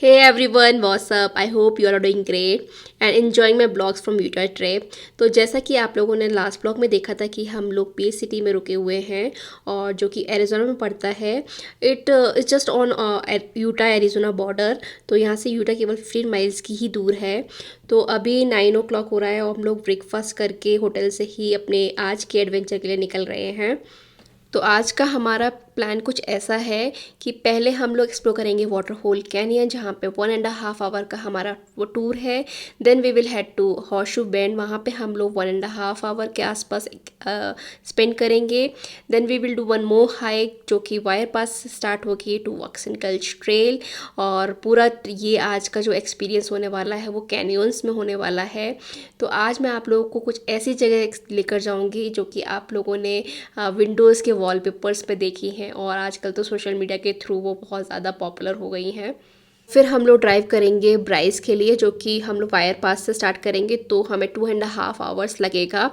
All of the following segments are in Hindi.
Hey everyone, what's up? I hope you are doing great and enjoying my blogs from Utah trip. तो जैसा कि आप लोगों ने लास्ट ब्लॉग में देखा था कि हम लोग पे सिटी में रुके हुए हैं और जो कि एरिज़ोना में पड़ता है। It is just on Utah Arizona border. तो यहाँ से यूटा केवल 15 माइल्स की ही दूर है। तो अभी 9 o'clock हो रहा है और हम लोग ब्रेकफास्ट करके होटल से ही अपने आज के एडवेंचर के लिए निकल रहे हैं। तो आज का हमारा प्लान कुछ ऐसा है कि पहले हम लोग एक्सप्लोर करेंगे वाटर होल कैनियन, जहाँ पे 1.5 आवर का हमारा वो टूर है। Then we will head to Horseshoe Bend, वहाँ पे हम लोग 1.5 आवर के आसपास स्पेंड करेंगे। Then we will do one more hike जो कि वायर पास से स्टार्ट होगी टू वॉक्सन गल्च ट्रेल। और पूरा ये आज का जो एक्सपीरियंस होने वाला है वो कैनियंस में होने वाला है। तो आज मैं आप लोगों को कुछ ऐसी जगह लेकर जाऊंगी जो कि आप लोगों ने विंडोज़ के वॉलपेपर्स पे देखी हैं और आजकल तो सोशल मीडिया के थ्रू वो बहुत ज़्यादा पॉपुलर हो गई हैं। फिर हम लोग ड्राइव करेंगे ब्राइस के लिए, जो कि हम लोग वायर पास से स्टार्ट करेंगे तो हमें 2.5 आवर्स लगेगा।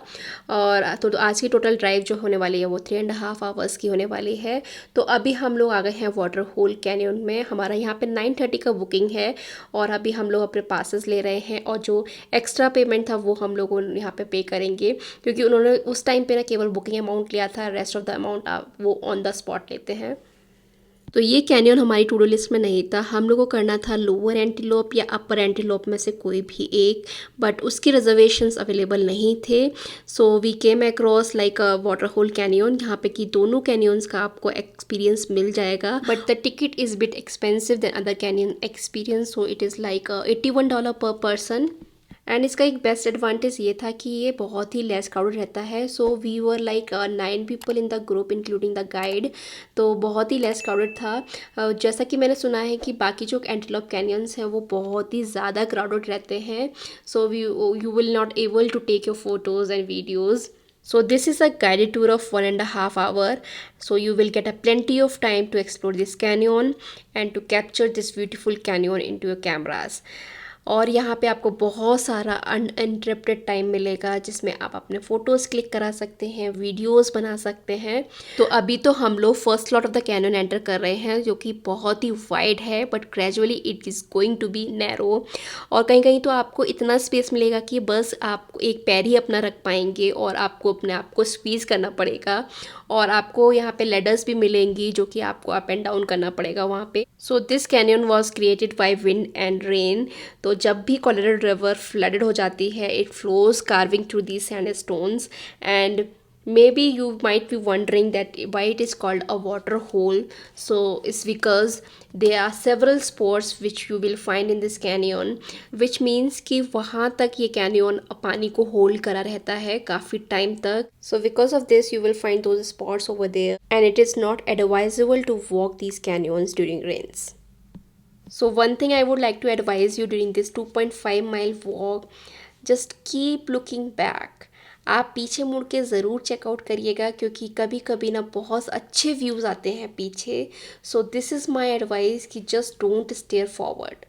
और तो आज की टोटल ड्राइव जो होने वाली है वो 3.5 आवर्स की होने वाली है। तो अभी हम लोग आ गए हैं वाटर होल कैनियन में। हमारा यहाँ पे 9:30 का बुकिंग है और अभी हम लोग अपने पासेस ले रहे हैं और जो एक्स्ट्रा पेमेंट था वो हम लोगों यहाँ पे पे करेंगे, क्योंकि उन्होंने उस टाइम पे ना केवल बुकिंग अमाउंट लिया था, रेस्ट ऑफ द अमाउंट वो ऑन द स्पॉट लेते हैं। तो ये कैनियन हमारी टू डू लिस्ट में नहीं था। हम लोग को करना था लोअर एंटीलोप या अपर एंटीलोप में से कोई भी एक, बट उसके रिजर्वेशंस अवेलेबल नहीं थे। So we came across like a Water Hole Canyon, यहाँ पे कि दोनों कैनियंस का आपको एक्सपीरियंस मिल जाएगा, but the ticket is bit expensive than other canyon experience. So it is like $81 पर पर्सन। एंड इसका एक बेस्ट एडवांटेज ये था कि ये बहुत ही लेस क्राउडेड रहता है। So we were like 9 people in the group including the guide. तो बहुत ही लेस क्राउडेड था। जैसा कि मैंने सुना है कि बाकी जो एंटीलोप कैनियंस हैं वो बहुत ही ज़्यादा क्राउडेड रहते हैं। So you will not able to take your photos and videos. So this is a guided tour of 1.5 hour. So you will get a plenty of time to explore this canyon and to capture this beautiful canyon into your cameras. और यहाँ पे आपको बहुत सारा अनइंटरप्टेड टाइम मिलेगा जिसमें आप अपने फ़ोटोज़ क्लिक करा सकते हैं, वीडियोस बना सकते हैं। तो अभी तो हम लोग first slot of the canyon enter कर रहे हैं, जो कि बहुत ही वाइड है, but gradually it is going to be narrow. और कहीं कहीं तो आपको इतना स्पेस मिलेगा कि बस आप एक पैर ही अपना रख पाएंगे और आपको अपने आप को स्क्वीज़ करना पड़ेगा। और आपको यहाँ पे लेडर्स भी मिलेंगी जो कि आपको अप एंड डाउन करना पड़ेगा वहाँ पे। So this canyon was created by wind and rain. तो जब भी कोलोराडो रिवर फ्लडेड हो जाती है, it flows carving through the sandstones. And maybe you might be wondering that why it is called a water hole. So it's because there are several spots which you will find in this canyon, which means कि वहाँ तक ये कैनियन पानी को होल्ड करा रहता है काफ़ी टाइम तक. So because of this you will find those spots over there, and it is not advisable to walk these canyons during rains. So one thing I would like to advise you during this 2.5 mile walk, just keep looking back. आप पीछे मुड़ के ज़रूर चेकआउट करिएगा, क्योंकि कभी कभी ना बहुत अच्छे व्यूज़ आते हैं पीछे. So this is my advice कि जस्ट डोंट स्टेयर फॉरवर्ड.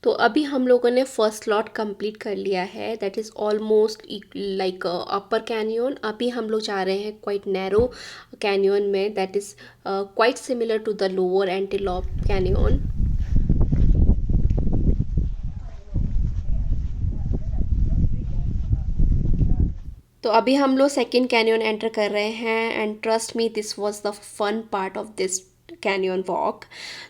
तो अभी हम लोगों ने फर्स्ट स्लॉट कंप्लीट कर लिया है, that is almost like upper canyon. अभी हम लोग जा रहे हैं क्वाइट नैरो कैनियन में, that is quite similar to the Lower Antelope Canyon. तो अभी हम लोग सेकेंड कैनियन एंटर कर रहे हैं, and trust me this was the fun part of this canyon walk.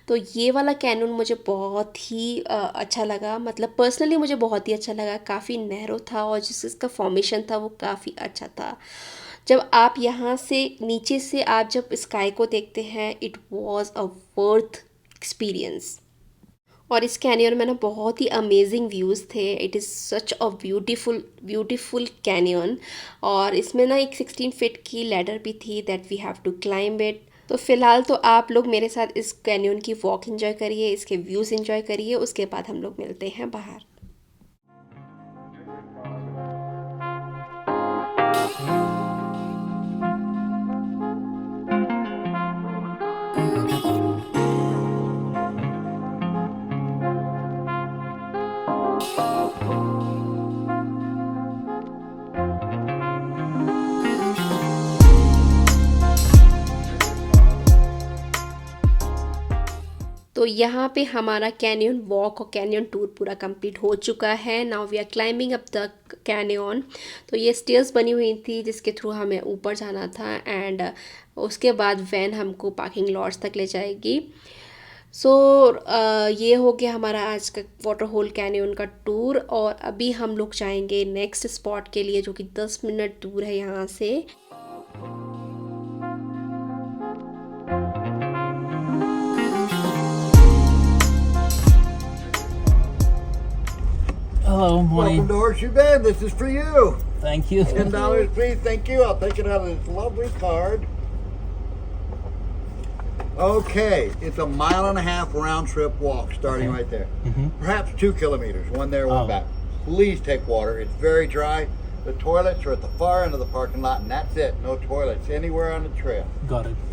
तो ये वाला कैनियन मुझे बहुत ही अच्छा लगा, मतलब पर्सनली मुझे बहुत ही अच्छा लगा. काफ़ी नैरो था और जिस इसका फॉर्मेशन था वो काफ़ी अच्छा था. जब आप यहाँ से नीचे से आप जब स्काई को देखते हैं, it was a worth experience. और इस कैनियन में ना बहुत ही अमेजिंग व्यूज़ थे. It is such a beautiful canyon. और इसमें ना एक 16 फीट की लैडर भी थी that we have to climb it. तो फिलहाल तो आप लोग मेरे साथ इस कैनियन की वॉक एंजॉय करिए, इसके व्यूज़ एंजॉय करिए, उसके बाद हम लोग मिलते हैं बाहर. तो तो यहाँ पे हमारा कैनियन वॉक और कैनियन टूर पूरा कंप्लीट हो चुका है। Now we are climbing up the canyon. तो ये स्टेयर्स बनी हुई थी जिसके थ्रू हमें ऊपर जाना था, एंड उसके बाद वैन हमको पार्किंग लॉट्स तक ले जाएगी। सो ये हो गया हमारा आज का वाटर होल कैनियन का टूर। और अभी हम लोग जाएंगे नेक्स्ट स्पॉट के लिए, जो कि 10 मिनट दूर है यहाँ से। Hello, morning. Welcome to Horseshoe Bend. This is for you. Thank you. $10, please. Thank you. I'll take it out of this lovely card. Okay, it's a 1.5 mile round trip walk starting right there. Perhaps 2 kilometers, one there, one back. Please take water. It's very dry. The toilets are at the far end of the parking lot, and that's it. No toilets anywhere on the trail. Got it.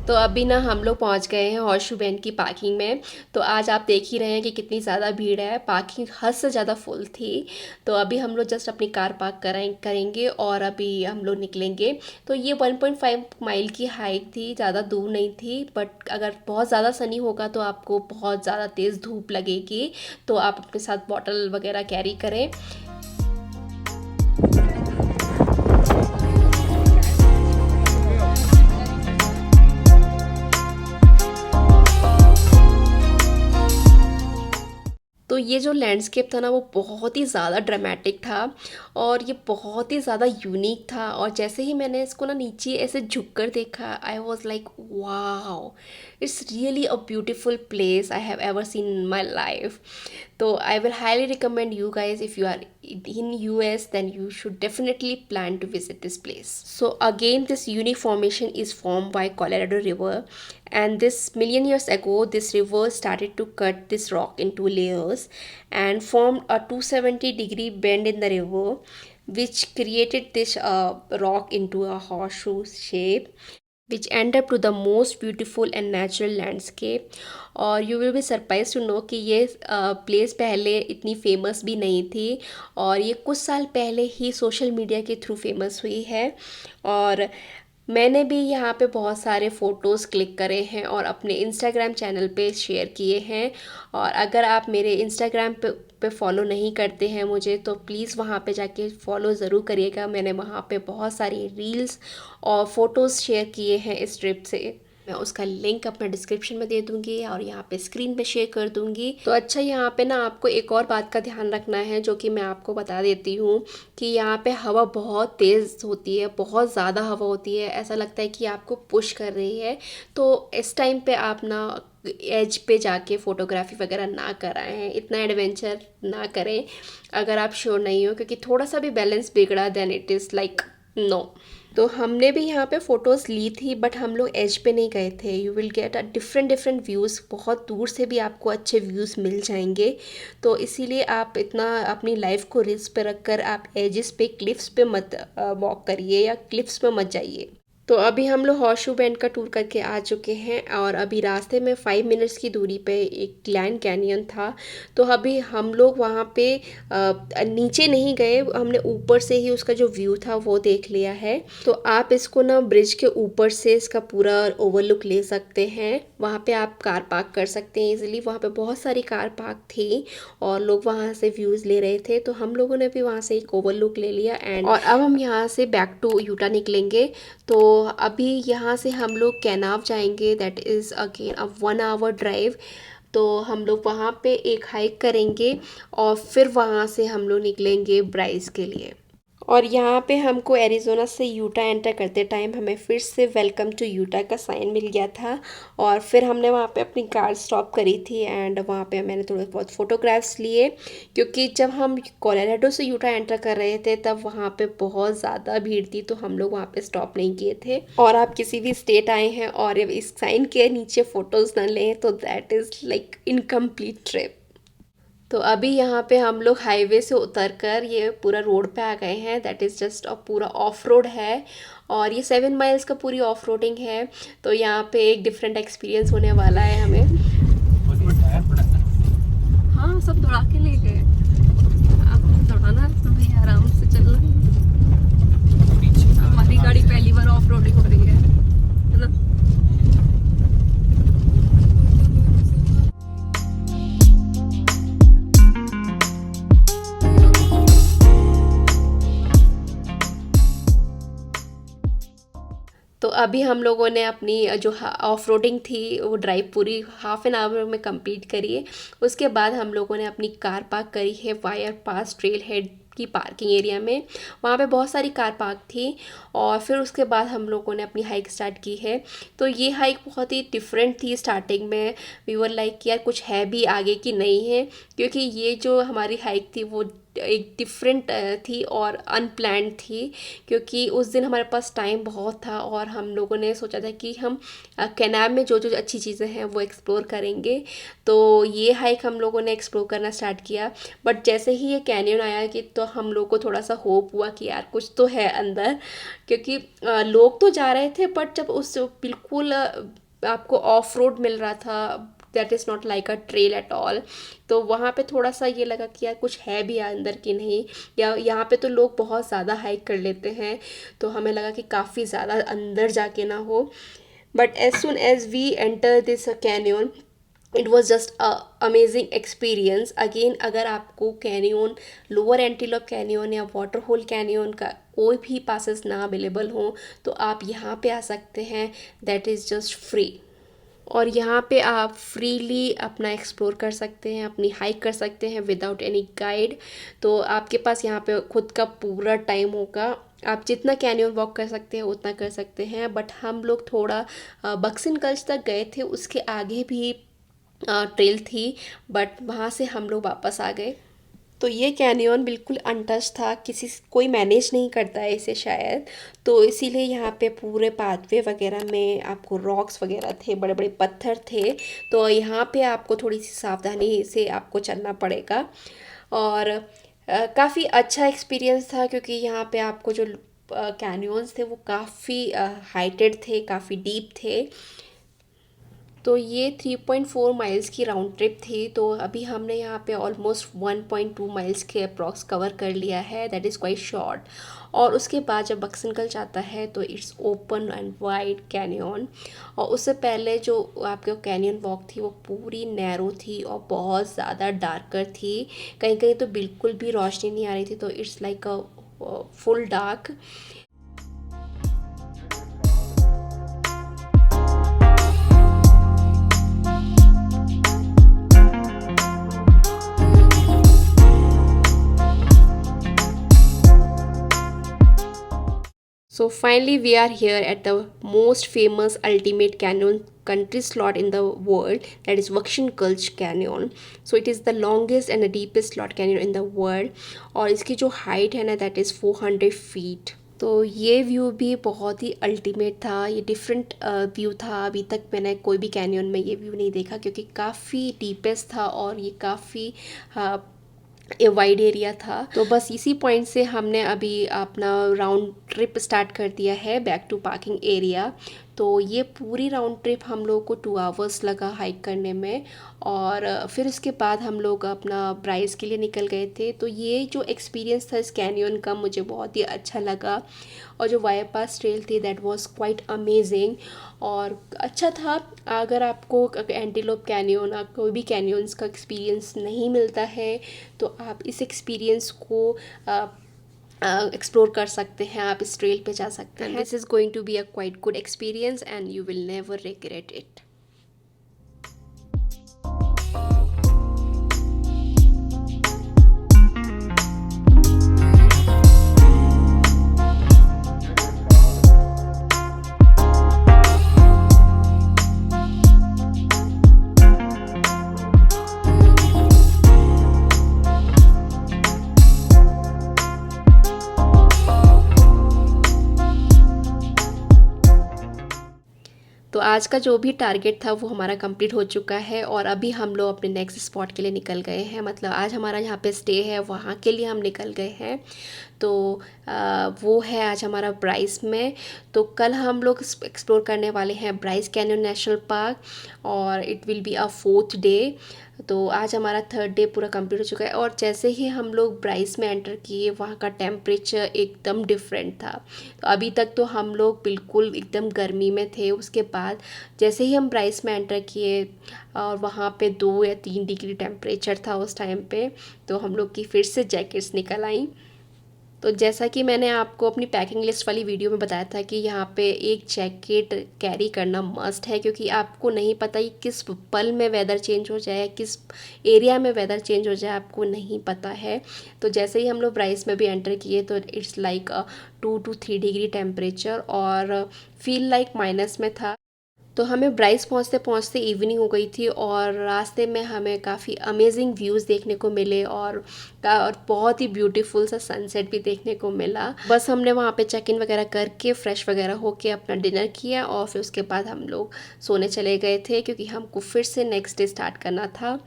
तो अभी ना हम लोग पहुंच गए हैं हॉर्सशू बेंड की पार्किंग में। तो आज आप देख ही रहे हैं कि कितनी ज़्यादा भीड़ है, पार्किंग हद से ज़्यादा फुल थी। तो अभी हम लोग जस्ट अपनी कार पार्क करेंगे और अभी हम लोग निकलेंगे। तो ये 1.5 माइल की हाइक थी, ज़्यादा दूर नहीं थी, बट अगर बहुत ज़्यादा सनी होगा तो आपको बहुत ज़्यादा तेज़ धूप लगेगी, तो आप अपने साथ बॉटल वगैरह कैरी करें। तो ये जो लैंडस्केप था ना, वो बहुत ही ज़्यादा ड्रामेटिक था और ये बहुत ही ज़्यादा यूनिक था। और जैसे ही मैंने इसको ना नीचे ऐसे झुक कर देखा, I was like wow, it's really a beautiful place I have ever seen in my life. तो I will highly recommend you guys, if you are in US, then you should definitely plan to visit this place. So again, this unique formation is formed by Colorado River, and this million years ago this river started to cut this rock into layers and formed a 270-degree bend in the river, which created this rock into a horseshoe shape, which end up to the most beautiful and natural landscape. और you will be surprised to know कि ये प्लेस पहले इतनी फेमस भी नहीं थी, और ये कुछ साल पहले ही सोशल मीडिया के थ्रू फेमस हुई है। और मैंने भी यहाँ पे बहुत सारे फ़ोटोज़ क्लिक करे हैं और अपने इंस्टाग्राम चैनल पे शेयर किए हैं। और अगर आप मेरे इंस्टाग्राम पे फॉलो नहीं करते हैं मुझे, तो प्लीज़ वहाँ पे जाके फ़ॉलो ज़रूर करिएगा। मैंने वहाँ पे बहुत सारी रील्स और फ़ोटोज़ शेयर किए हैं इस ट्रिप से। मैं उसका लिंक अपना डिस्क्रिप्शन में दे दूँगी और यहाँ पे स्क्रीन पे शेयर कर दूँगी। तो अच्छा, यहाँ पे ना आपको एक और बात का ध्यान रखना है, जो कि मैं आपको बता देती हूँ कि यहाँ पे हवा बहुत तेज़ होती है, बहुत ज़्यादा हवा होती है, ऐसा लगता है कि आपको पुश कर रही है। तो इस टाइम पे आप ना एज पे जाके फ़ोटोग्राफी वगैरह ना कराएं, इतना एडवेंचर ना करें अगर आप श्योर नहीं हो, क्योंकि थोड़ा सा भी बैलेंस बिगड़ा then it is like no. तो हमने भी यहाँ पे फ़ोटोज़ ली थी, बट हम लोग एज पे नहीं गए थे। You will get a different views, बहुत दूर से भी आपको अच्छे व्यूज़ मिल जाएंगे। तो इसीलिए आप इतना अपनी लाइफ को रिस्क पे रख कर आप एजेस पे, क्लिफ्स पे मत वॉक करिए या क्लिफ्स पे मत जाइए। तो अभी हम लोग हॉर्सशू बेंड का टूर करके आ चुके हैं और अभी रास्ते में 5 मिनट्स की दूरी पे एक ग्रैंड कैनियन था। तो अभी हम लोग वहाँ पे नीचे नहीं गए, हमने ऊपर से ही उसका जो व्यू था वो देख लिया है। तो आप इसको ना ब्रिज के ऊपर से इसका पूरा ओवरलुक ले सकते हैं। वहाँ पे आप कार पार्क कर सकते हैं इजीली। वहाँ पे बहुत सारी कार पार्क थी और लोग वहाँ से व्यूज़ ले रहे थे, तो हम लोगों ने भी वहाँ से एक ओवरलुक ले लिया। एंड और अब हम यहाँ से बैक टू यूटा निकलेंगे। तो अभी यहाँ से हम लोग कैनाव जाएंगे, that is again a 1 hour drive. तो हम लोग वहाँ पे एक हाइक करेंगे और फिर वहाँ से हम लोग निकलेंगे ब्राइस के लिए। और यहाँ पे हमको एरिज़ोना से यूटा एंटर करते टाइम हमें फिर से वेलकम टू यूटा का साइन मिल गया था। और फिर हमने वहाँ पे अपनी कार स्टॉप करी थी एंड वहाँ पे मैंने थोड़े बहुत फ़ोटोग्राफ्स लिए, क्योंकि जब हम कोलोराडो से यूटा एंटर कर रहे थे तब वहाँ पे बहुत ज़्यादा भीड़ थी, तो हम लोग वहाँ पे स्टॉप नहीं किए थे। और आप किसी भी स्टेट आए हैं और इस साइन के नीचे फ़ोटोज़ ना लें तो that is like incomplete trip. तो अभी यहाँ पे हम लोग हाईवे से उतरकर ये पूरा रोड पे आ गए हैं, दैट इज़ जस्ट अ पूरा ऑफ रोड है और ये 7 माइल्स का पूरी ऑफ रोडिंग है। तो यहाँ पे एक डिफरेंट एक्सपीरियंस होने वाला है हमें। हाँ, सब दौड़ा के ले गए, आपको दौड़ाना तो भाई आराम से चलना। हमारी गाड़ी पहली बार ऑफ रोडिंग हो रही है ना। तो अभी हम लोगों ने अपनी जो ऑफ रोडिंग थी वो ड्राइव पूरी हाफ एन आवर में कंप्लीट करी है। उसके बाद हम लोगों ने अपनी कार पार्क करी है वायर पास ट्रेल हेड की पार्किंग एरिया में। वहाँ पे बहुत सारी कार पार्क थी और फिर उसके बाद हम लोगों ने अपनी हाइक स्टार्ट की है। तो ये हाइक बहुत ही डिफरेंट थी। स्टार्टिंग में वी वर लाइक यार कुछ है भी आगे की नहीं है, क्योंकि ये जो हमारी हाइक थी वो एक डिफरेंट थी और अनप्लान्ड थी, क्योंकि उस दिन हमारे पास टाइम बहुत था और हम लोगों ने सोचा था कि हम केनाब में जो जो अच्छी चीज़ें हैं वो एक्सप्लोर करेंगे। तो ये हाइक हम लोगों ने एक्सप्लोर करना स्टार्ट किया। बट जैसे ही ये कैनियन आया कि तो हम लोग को थोड़ा सा होप हुआ कि यार कुछ तो है अंदर, क्योंकि लोग तो जा रहे थे बट जब उस बिल्कुल आपको ऑफ रोड मिल रहा था, that is not like a trail at all, तो वहाँ पे थोड़ा सा ये लगा कि यार कुछ है भी अंदर की नहीं, या यहाँ पे तो लोग बहुत ज़्यादा हाइक कर लेते हैं, तो हमें लगा कि काफ़ी ज़्यादा अंदर जाके ना हो। But as soon as we enter this canyon, it was just a amazing experience. Again अगर आपको कैनियन, लोअर एंटीलोप कैनियन या वाटर होल कैनियन का कोई भी पासेस ना अवेलेबल हो तो आप यहाँ पे आ सकते हैं। दैट इज़ जस्ट फ्री, और यहाँ पे आप फ्रीली अपना एक्सप्लोर कर सकते हैं, अपनी हाइक कर सकते हैं विदाउट एनी गाइड। तो आपके पास यहाँ पे खुद का पूरा टाइम होगा, आप जितना कैनियन वॉक कर सकते हैं उतना कर सकते हैं। बट हम लोग थोड़ा बक्सिन गल्च तक गए थे, उसके आगे भी ट्रेल थी, बट वहाँ से हम लोग वापस आ गए। तो ये कैनियन बिल्कुल अनटच था, कोई मैनेज नहीं करता है इसे शायद, तो इसीलिए यहाँ पे पूरे पाथवे वगैरह में आपको रॉक्स वगैरह थे, बड़े बड़े पत्थर थे, तो यहाँ पे आपको थोड़ी सी सावधानी से आपको चलना पड़ेगा। और काफ़ी अच्छा एक्सपीरियंस था, क्योंकि यहाँ पे आपको जो कैनियंस थे वो काफ़ी हाइटेड थे, काफ़ी डीप थे। तो ये 3.4 माइल्स की राउंड ट्रिप थी। तो अभी हमने यहाँ पे ऑलमोस्ट 1.2 माइल्स के अप्रॉक्स कवर कर लिया है, दैट इज़ क्वाइट शॉर्ट। और उसके बाद जब बक्सन गल्च आता है तो it's open and wide canyon, और उससे पहले जो आपके कैनियन वॉक थी वो पूरी नैरो थी और बहुत ज़्यादा डार्कर थी, कहीं कहीं तो बिल्कुल भी रोशनी नहीं आ रही थी, तो it's like a full dark. So finally we are here at the most famous ultimate canyon country slot in the world, that is Vakshin Gulch Canyon. So it is the longest and the deepest slot canyon in the world, और इसकी जो हाइट है ना that is 400 feet। तो ये व्यू भी बहुत ही अल्टीमेट था, ये डिफरेंट व्यू था। अभी तक मैंने कोई भी कैनियन में ये व्यू नहीं देखा, क्योंकि काफ़ी डीपेस्ट था और ये काफ़ी ये वाइड एरिया था। तो बस इसी पॉइंट से हमने अभी अपना राउंड ट्रिप स्टार्ट कर दिया है बैक टू पार्किंग एरिया। तो ये पूरी राउंड ट्रिप हम लोग को 2 आवर्स लगा हाइक करने में, और फिर उसके बाद हम लोग अपना ब्राइस के लिए निकल गए थे। तो ये जो एक्सपीरियंस था इस कैनियन का मुझे बहुत ही अच्छा लगा, और जो वायर पास ट्रेल थी दैट वाज क्वाइट अमेजिंग और अच्छा था। अगर आपको एंटीलोप कैनियन, कोई भी कैनियंस का एक्सपीरियंस नहीं मिलता है तो आप इस एक्सपीरियंस को एक्सप्लोर कर सकते हैं, आप इस ट्रेल पे जा सकते हैं। This is going to be a quite good experience and you will never regret it. तो आज का जो भी टारगेट था वो हमारा कंप्लीट हो चुका है, और अभी हम लोग अपने नेक्स्ट स्पॉट के लिए निकल गए हैं। मतलब आज हमारा यहाँ पे स्टे है, वहाँ के लिए हम निकल गए हैं। तो वो है आज हमारा ब्राइस में। तो कल हम लोग एक्सप्लोर करने वाले हैं ब्राइस कैनियन नेशनल पार्क, और it will be a 4th day. तो आज हमारा 3rd डे पूरा कंप्लीट हो चुका है, और जैसे ही हम लोग ब्राइस में एंटर किए वहाँ का टेम्परेचर एकदम डिफरेंट था। तो अभी तक तो हम लोग बिल्कुल एकदम गर्मी में थे। उसके बाद जैसे ही हम ब्राइस में एंटर किए और वहाँ पे 2 या 3 डिग्री टेम्परेचर था उस टाइम पे, तो हम लोग की फिर से जैकेट्स निकल आई। तो जैसा कि मैंने आपको अपनी पैकिंग लिस्ट वाली वीडियो में बताया था कि यहाँ पे एक जैकेट कैरी करना मस्ट है, क्योंकि आपको नहीं पता कि किस पल में वेदर चेंज हो जाए, किस एरिया में वेदर चेंज हो जाए, आपको नहीं पता है। तो जैसे ही हम लोग ब्राइस में भी एंटर किए तो it's like 2 to 3 degree temperature और फील लाइक माइनस में था। तो हमें ब्राइस पहुंचते पहुंचते इवनिंग हो गई थी और रास्ते में हमें काफ़ी अमेजिंग व्यूज़ देखने को मिले और बहुत ही ब्यूटीफुल सा सनसेट भी देखने को मिला। बस हमने वहाँ पे चेक इन वगैरह करके फ्रेश वगैरह होके अपना डिनर किया और फिर उसके बाद हम लोग सोने चले गए थे, क्योंकि हमको फिर से नेक्स्ट डे स्टार्ट करना था।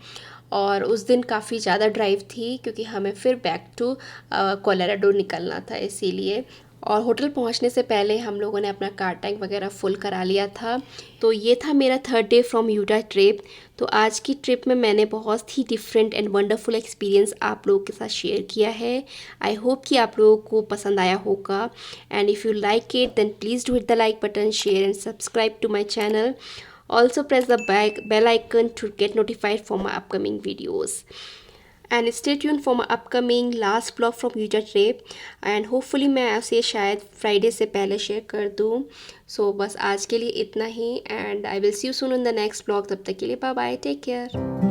और उस दिन काफ़ी ज़्यादा ड्राइव थी, क्योंकि हमें फिर बैक टू कोलोराडो निकलना था इसीलिए। और होटल पहुंचने से पहले हम लोगों ने अपना कार टैंक वगैरह फुल करा लिया था। तो ये था मेरा 3rd day from Utah trip. तो आज की ट्रिप में मैंने बहुत ही डिफरेंट एंड वंडरफुल एक्सपीरियंस आप लोगों के साथ शेयर किया है। आई होप कि आप लोगों को पसंद आया होगा, and if you like it then please do hit the like button, share and subscribe to my channel. Also press the bell icon to get notified for my upcoming videos. And stay tuned for my upcoming last vlog from Utah trip. And hopefully मैं उसे शायद फ्राइडे से पहले शेयर कर दूँ. So बस आज के लिए इतना ही, and I will see you soon in the next vlog. तब तक के लिए बाय बाय, टेक केयर.